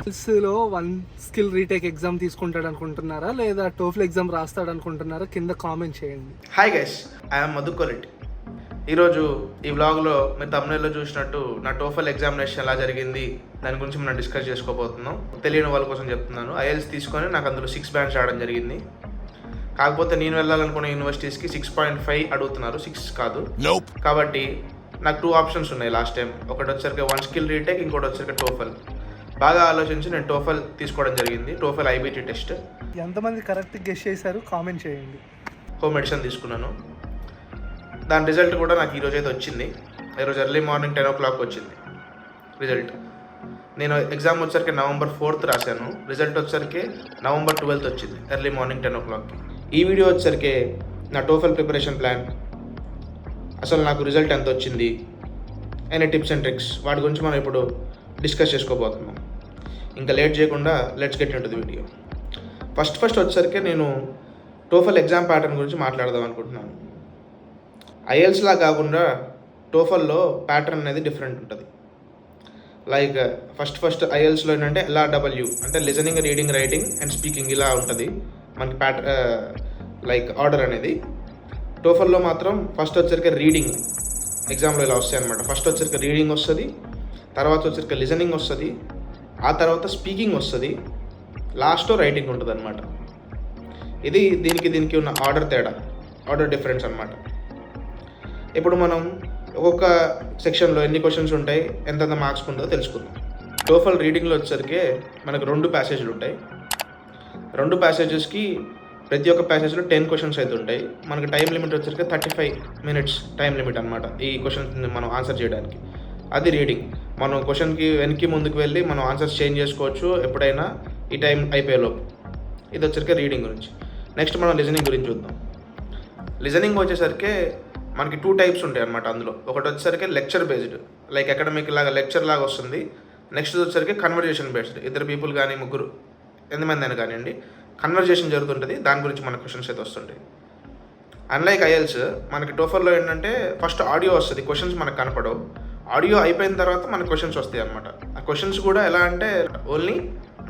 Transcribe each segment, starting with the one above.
లో 1 skill retake exam తీసుకుంటాడు అనుకుంటున్నారా లేదా టోఫెల్ ఎగ్జామ్ రాస్తాడు అనుకుంటున్నారా? కింద కామెంట్ చేయండి. హాయ్ గైస్, ఐఎమ్ మధుకోరెడ్డి. ఈరోజు ఈ వ్లాగ్లో మీరు తమిళలో చూసినట్టు నా టోఫెల్ ఎగ్జామినేషన్ ఎలా జరిగింది దాని గురించి మనం డిస్కస్ చేసుకోబోతున్నాం. తెలియని వాళ్ళ కోసం చెప్తున్నాను. ఐఎల్స్ తీసుకొని నాకు అందులో 6 బ్యాండ్స్ రావడం జరిగింది. కాకపోతే నేను వెళ్ళాలనుకున్న యూనివర్సిటీస్కి 6.5 అడుగుతున్నారు, 6 కాదు. కాబట్టి నాకు 2 ఆప్షన్స్ ఉన్నాయి లాస్ట్ టైం. ఒకటి వచ్చరికి 1 స్కిల్ రీటేక్, ఇంకోటి వచ్చరికి టోఫెల్. బాగా ఆలోచించి నేను టోఫెల్ తీసుకోవడం జరిగింది. TOEFL iBT test. ఎంతమంది కరెక్ట్ గెస్ చేశారు కామెంట్ చేయండి. హోమ్ ఎడిషన్ తీసుకున్నాను. దాని రిజల్ట్ కూడా నాకు ఈరోజు అయితే వచ్చింది. ఈరోజు ఎర్లీ మార్నింగ్ 10 o'clock వచ్చింది రిజల్ట్. నేను ఎగ్జామ్ వచ్చరికి November 4th రాశాను. రిజల్ట్ వచ్చరికి November 12th వచ్చింది ఎర్లీ మార్నింగ్ 10 o'clock. ఈ వీడియో వచ్చరికి నా టోఫెల్ ప్రిపరేషన్ ప్లాన్, అసలు నాకు రిజల్ట్ ఎంత వచ్చింది, ఎనీ టిప్స్ అండ్ ట్రిక్స్, వాటి గురించి మనం ఇప్పుడు డిస్కస్ చేసుకోబోతున్నాం. ఇంకా లేట్ చేయకుండా let's get into the video. First వచ్చేసరికి నేను టోఫెల్ ఎగ్జామ్ ప్యాటర్న్ గురించి మాట్లాడదాం అనుకుంటున్నాను. ఐఎల్స్లా కాకుండా టోఫెల్లో ప్యాటర్న్ అనేది డిఫరెంట్ ఉంటుంది. లైక్ ఫస్ట్ ఐఎల్స్లో ఏంటంటే LRW అంటే listening, reading, writing and speaking ఇలా ఉంటుంది మనకి లైక్ ఆర్డర్ అనేది. టోఫెల్లో మాత్రం ఫస్ట్ వచ్చరికి రీడింగ్ ఎగ్జామ్లో ఇలా వస్తాయి అనమాట. ఫస్ట్ వచ్చరికి రీడింగ్ వస్తుంది, తర్వాత వచ్చరికి లిజనింగ్ వస్తుంది, ఆ తర్వాత స్పీకింగ్ వస్తుంది, లాస్ట్లో రైటింగ్ ఉంటుంది అనమాట. ఇది దీనికి ఉన్న ఆర్డర్ తేడా, ఆర్డర్ డిఫరెన్స్ అనమాట. ఇప్పుడు మనం ఒక్కొక్క సెక్షన్లో ఎన్ని క్వశ్చన్స్ ఉంటాయి, ఎంతెంత మార్క్స్ ఉంటుందో తెలుసుకుందాం. టోఫెల్ రీడింగ్లో వచ్చేసరికి మనకు 2 ప్యాసేజ్లు ఉంటాయి. 2 ప్యాసేజెస్కి ప్రతి ఒక్క ప్యాసేజ్లో 10 క్వశ్చన్స్ అయితే ఉంటాయి. మనకి టైం లిమిట్ వచ్చేసరికి 35 minutes టైం లిమిట్ అనమాట ఈ క్వశ్చన్స్ మనం ఆన్సర్ చేయడానికి. అది రీడింగ్. మనం క్వశ్చన్కి వెనక్కి ముందుకు వెళ్ళి మనం ఆన్సర్స్ చేంజ్ చేసుకోవచ్చు ఎప్పుడైనా ఈ టైం అయిపోయేలోపు. ఇది వచ్చేసరికి రీడింగ్ గురించి. నెక్స్ట్ మనం లిజనింగ్ గురించి చూద్దాం. లిజనింగ్ వచ్చేసరికి మనకి 2 types ఉంటాయి అనమాట. అందులో ఒకటి వచ్చేసరికి లెక్చర్ బేస్డ్, లైక్ అకాడమిక్ లాగా లెక్చర్ లాగా వస్తుంది. నెక్స్ట్ వచ్చేసరికి కన్వర్జేషన్ బేస్డ్, 2 people కానీ 3 ఎంతమంది అయినా కానివ్వండి కన్వర్జేషన్ జరుగుతుంటుంది, దాని గురించి మన క్వశ్చన్స్ అయితే వస్తుంటాయి. అన్లైక్ ఐఎల్స్ మనకి టోఫెల్లో ఏంటంటే ఫస్ట్ ఆడియో వస్తుంది, క్వశ్చన్స్ మనకు కనపడవు. ఆడియో అయిపోయిన తర్వాత మనకు క్వశ్చన్స్ వస్తాయి అనమాట. ఆ క్వశ్చన్స్ కూడా ఎలా అంటే ఓన్లీ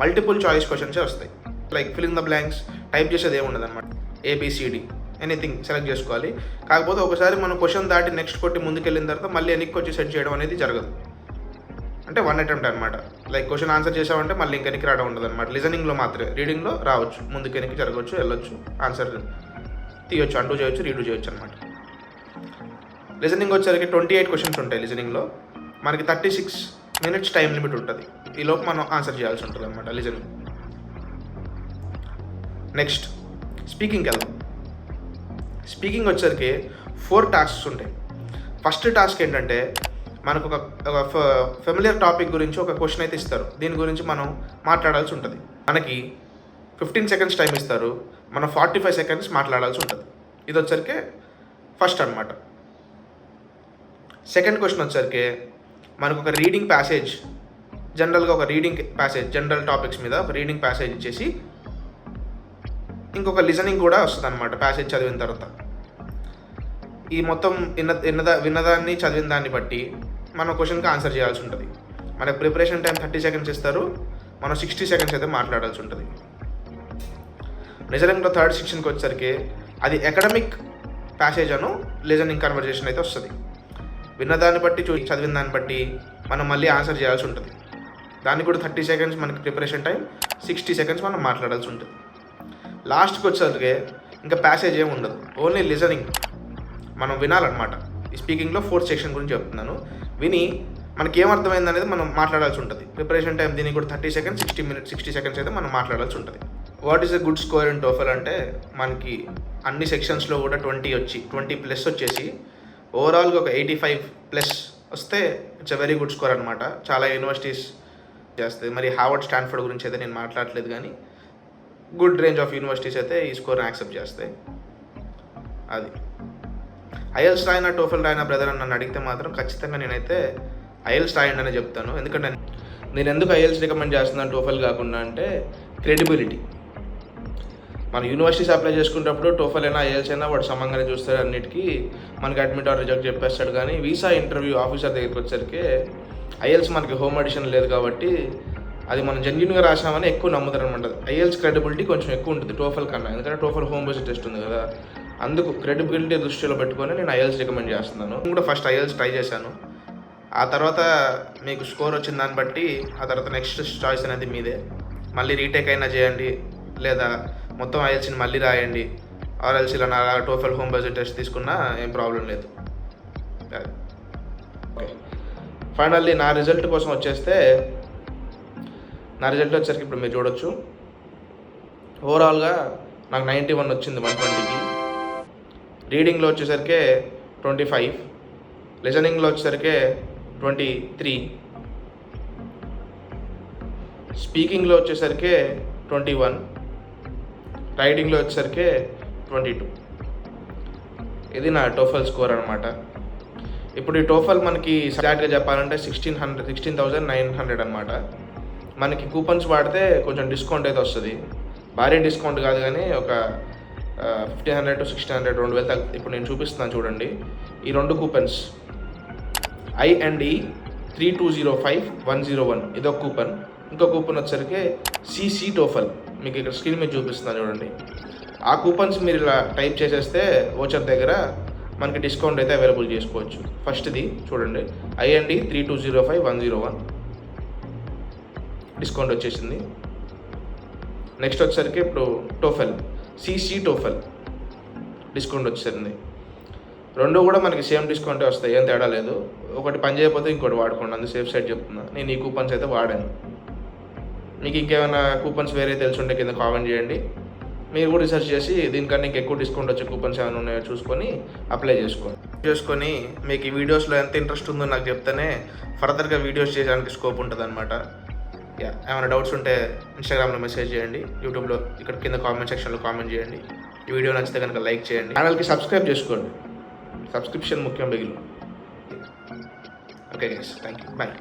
మల్టిపుల్ చాయిస్ క్వశ్చన్సే వస్తాయి. Like filling the blanks type చేసేది ఏముండదు అనమాట. ABCD ఎనీథింగ్ సెలెక్ట్ చేసుకోవాలి. కాకపోతే ఒకసారి మనం క్వశ్చన్ దాటి నెక్స్ట్ కొట్టి ముందుకెళ్ళిన తర్వాత మళ్ళీ వెనక్కి వచ్చి సెట్ చేయడం అనేది జరగదు. అంటే 1 attempt అనమాట. లైక్ క్వశ్చన్ ఆన్సర్ చేసామంటే మళ్ళీ ఇంకెనికి రావడం ఉండదు అనమాట. లిజనింగ్లో మాత్రమే. రీడింగ్లో రావచ్చు, ముందుకు వెనక్కి జరగవచ్చు, వెళ్ళొచ్చు, ఆన్సర్ తీయొచ్చు, అంటూ చేయొచ్చు, రీడూ చేయొచ్చు అనమాట. లిజనింగ్ వచ్చేసరికి 28 క్వశ్చన్స్ ఉంటాయి. లిజనింగ్లో మనకి 36 minutes టైం లిమిట్ ఉంటుంది. ఈ లోపు మనం ఆన్సర్ చేయాల్సి ఉంటుంది అనమాట లిజనింగ్. నెక్స్ట్ స్పీకింగ్కి వెళ్దాం. స్పీకింగ్ వచ్చేసరికి 4 tasks ఉంటాయి. ఫస్ట్ టాస్క్ ఏంటంటే మనకు ఒక ఫెమిలియర్ టాపిక్ గురించి ఒక క్వశ్చన్ అయితే ఇస్తారు. దీని గురించి మనం మాట్లాడాల్సి ఉంటుంది. మనకి 15 seconds టైం ఇస్తారు, మనం 45 seconds మాట్లాడాల్సి ఉంటుంది. ఇది వచ్చరికి ఫస్ట్ అనమాట. సెకండ్ క్వశ్చన్ వచ్చరికి మనకు ఒక రీడింగ్ ప్యాసేజ్, జనరల్గా ఒక రీడింగ్ ప్యాసేజ్, జనరల్ టాపిక్స్ మీద ఒక రీడింగ్ ప్యాసేజ్ ఇచ్చేసి ఇంకొక లిజనింగ్ కూడా వస్తుంది అనమాట ప్యాసేజ్ చదివిన తర్వాత. ఈ మొత్తం విన్నదాన్ని చదివిన దాన్ని బట్టి మనం క్వశ్చన్కి ఆన్సర్ చేయాల్సి ఉంటుంది. మనకు ప్రిపరేషన్ టైం 30 seconds ఇస్తారు, మనం 60 seconds అయితే మాట్లాడాల్సి ఉంటుంది. లిజనింగ్లో థర్డ్ సెక్షన్కి వచ్చేసరికి అది అకాడమిక్ ప్యాసేజ్ అను లిజనింగ్ కన్వర్జేషన్ అయితే వస్తుంది. విన్నదాన్ని బట్టి చదివిన దాన్ని బట్టి మనం మళ్ళీ ఆన్సర్ చేయాల్సి ఉంటుంది. దానికి కూడా 30 seconds మనకి ప్రిపరేషన్ టైం, 60 seconds మనం మాట్లాడాల్సి ఉంటుంది. లాస్ట్కి వచ్చేసరికి ఇంకా ప్యాసేజ్ ఏమి ఉండదు, ఓన్లీ లిజనింగ్ మనం వినాలన్నమాట. ఈ స్పీకింగ్లో 4th section గురించి చెప్తున్నాను. విని మనకి ఏమర్థమైంది అనేది మనం మాట్లాడాల్సి ఉంటుంది. ప్రిపరేషన్ టైం దీనికి కూడా 30 seconds, 60 seconds అయితే మనం మాట్లాడాల్సి ఉంటుంది. What is a good score in TOEFL అంటే మనకి అన్ని సెక్షన్స్లో కూడా 20+ వచ్చేసి ఓవరాల్గా ఒక 85+ వస్తే it's a very good score అనమాట. చాలా యూనివర్సిటీస్ చేస్తాయి. మరి హార్వర్డ్, స్టాన్ఫర్డ్ గురించి అయితే నేను మాట్లాడలేదు, కానీ గుడ్ రేంజ్ ఆఫ్ యూనివర్సిటీస్ అయితే ఈ స్కోర్ని యాక్సెప్ట్ చేస్తాయి. అది ఐఎల్స్ రాయినా టోఫెల్ రాయినా బ్రదర్ అని నన్ను అడిగితే మాత్రం ఖచ్చితంగా నేనైతే ఐఎల్స్ రాయండి అనే చెప్తాను. ఎందుకంటే నేను ఎందుకు ఐఎల్స్ రికమెండ్ చేస్తున్నాను టోఫెల్ కాకుండా అంటే క్రెడిబిలిటీ. మన యూనివర్సిటీస్ అప్లై చేసుకునేటప్పుడు టోఫెల్ అయినా ఐఎల్స్ అయినా వాడు సమంగానే చూస్తాడు, అన్నిటికీ మనకి అడ్మిట్ ఆర్ రిజెక్ట్ చెప్పేస్తాడు. కానీ వీసా ఇంటర్వ్యూ ఆఫీసర్ దగ్గరికి వచ్చేసరికి ఐఎల్స్ మనకి హోమ్ ఎడిషన్ లేదు కాబట్టి అది మనం జెన్యున్గా రాసామని ఎక్కువ నమ్ముతారు అనమాట. ఐఎల్స్ క్రెడిబిలిటీ కొంచెం ఎక్కువ ఉంటుంది టోఫల్ కన్నా, ఎందుకంటే టోఫల్ హోమ్ బేస్డ్ టెస్ట్ ఉంది కదా, అందుకు క్రెడిబిలిటీ దృష్టిలో పెట్టుకొని నేను ఐఎల్స్ రికమెండ్ చేస్తున్నాను. నేను కూడా ఫస్ట్ ఐఎల్స్ ట్రై చేశాను, ఆ తర్వాత మీకు స్కోర్ వచ్చిన దాన్ని బట్టి ఆ తర్వాత నెక్స్ట్ చాయిస్ అనేది మీదే. మళ్ళీ రీటేక్ అయినా చేయండి, లేదా మొత్తం ఐఎల్స్ని మళ్ళీ రాయండి, ఆర్ఎల్స్ ఇలా నా టోఫల్ హోమ్ బేస్డ్ టెస్ట్ తీసుకున్నా ఏం ప్రాబ్లం లేదు. ఓకే, ఫైనల్లీ నా రిజల్ట్ కోసం వచ్చేస్తే, నా రిజల్ట్ వచ్చేసరికి ఇప్పుడు మీరు చూడొచ్చు, ఓవరాల్గా నాకు 91 వచ్చింది 120కి. రీడింగ్లో వచ్చేసరికి 25, లిజనింగ్లో వచ్చేసరికి 23, స్పీకింగ్లో వచ్చేసరికి 21, రైటింగ్లో వచ్చేసరికి 22. ఇది నా టోఫల్ స్కోర్ అనమాట. ఇప్పుడు ఈ టోఫల్ మనకి ఎగ్జాక్ట్గా చెప్పాలంటే 16,900 అనమాట. మనకి కూపన్స్ వాడితే కొంచెం డిస్కౌంట్ అయితే వస్తుంది, భారీ డిస్కౌంట్ కాదు కానీ ఒక 1,500 to 1,600, 2,000 తగ్గు. ఇప్పుడు నేను చూపిస్తున్నాను చూడండి, ఈ 2 కూపన్స్ I&E 3205-101 ఇదొక కూపన్, ఇంకో కూపన్ వచ్చేసరికి CC టోఫల్, మీకు ఇక్కడ స్క్రీన్ మీద చూపిస్తున్నాను చూడండి. ఆ కూపన్స్ మీరు ఇలా టైప్ చేసేస్తే ఓచర్ దగ్గర మనకి డిస్కౌంట్ అయితే అవైలబుల్ చేసుకోవచ్చు. ఫస్ట్ది చూడండి, I&E 3205-101 డిస్కౌంట్ వచ్చేసింది. నెక్స్ట్ వచ్చేసరికి ఇప్పుడు టోఫెల్ CC టోఫెల్ డిస్కౌంట్ వచ్చేసింది. 2 కూడా మనకి సేమ్ డిస్కౌంటే వస్తాయి, ఏం తేడా లేదు. ఒకటి పని చేయకపోతే ఇంకోటి వాడుకోండి, అందు సేఫ్ సైడ్ చెప్తున్నా. నేను ఈ కూపన్స్ అయితే వాడాను. మీకు ఇంకేమైనా కూపన్స్ వేరే తెలుసుంటే కింద కామెంట్ చేయండి, మీరు కూడా రీసెర్చ్ చేసి దీనికన్నా ఇంకా ఎక్కువ డిస్కౌంట్ వచ్చే కూపన్స్ ఏమైనా ఉన్నాయో చూసుకొని అప్లై చేసుకొని మీకు ఈ వీడియోస్లో ఎంత ఇంట్రెస్ట్ ఉందో నాకు చెప్తేనే ఫర్దర్గా వీడియోస్ చేయడానికి స్కోప్ ఉంటుంది అనమాట. ఏమైనా డౌట్స్ ఉంటే ఇన్స్టాగ్రామ్లో మెసేజ్ చేయండి, యూట్యూబ్లో ఇక్కడ కింద కామెంట్ సెక్షన్లో కామెంట్ చేయండి. ఈ వీడియో నచ్చితే కనుక లైక్ చేయండి, ఛానల్కి సబ్స్క్రైబ్ చేసుకోండి, సబ్స్క్రిప్షన్ ముఖ్యం బిగిలో. Okay guys, thank you, bye.